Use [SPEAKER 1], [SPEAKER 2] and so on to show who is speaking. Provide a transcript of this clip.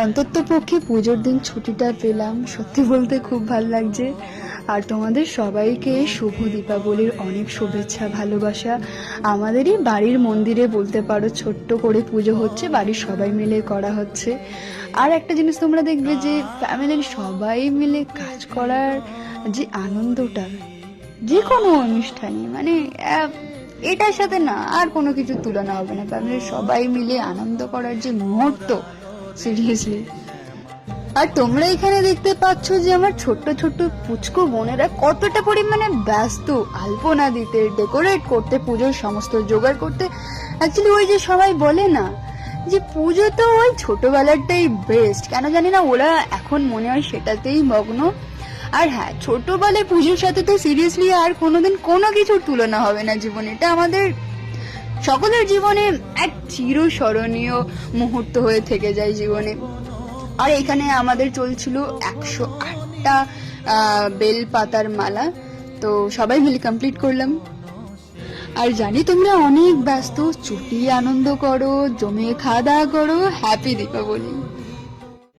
[SPEAKER 1] অন্তত পক্ষে পুজোর দিন ছুটিটা পেলাম, সত্যি বলতে খুব ভালো লাগছে। আর তোমাদের সবাইকে শুভ দীপাবলির অনেক শুভেচ্ছা, ভালোবাসা। আমাদেরই বাড়ির মন্দিরে বলতে পারো ছোট্ট করে পুজো হচ্ছে, বাড়ির সবাই মিলে করা হচ্ছে। আর একটা জিনিস তোমরা দেখবে যে ফ্যামিলির সবাই মিলে কাজ করার যে আনন্দটা যে কোনো অনুষ্ঠানে, মানে এটার সাথে না আর কোনো কিছু তুলনা হবে না। ফ্যামিলির সবাই মিলে আনন্দ করার যে মুহূর্ত, সিরিয়াসলি। আর তোমরা এখানে দেখতে পাচ্ছ যে আমার ছোট্ট ছোট্ট পুচকু বোনেরা কতটা পরিমাণে ব্যস্ত আলপনা দিতে, ডেকোরেট করতে, পুজোর সমস্ত জোগাড় করতে। অ্যাকচুয়ালি ওই যে সবাই বলে না যে পুজো তো ওই ছোটবেলাটাই বেস্ট, কেন জানি না ওরা এখন মনে হয় সেটাতেই মগ্ন। আর হ্যাঁ, ছোটবেলায় পুজোর সাথে তো সিরিয়াসলি আর কোনোদিন কোনো কিছুর তুলনা হবে না জীবনে। এটা আমাদের সকলের জীবনে এক চিরস্মরণীয় মুহূর্ত হয়ে থেকে যায় জীবনে। আর এখানে আমাদের চলছিল 108টা বেল পাতার মালা, তো সবাই মিলে কমপ্লিট করলাম। আর জানি তোমরা অনেক ব্যস্ত, চুটিয়ে আনন্দ করো, জমিয়ে খাওয়া দাওয়া করো। হ্যাপি দীপাবলি।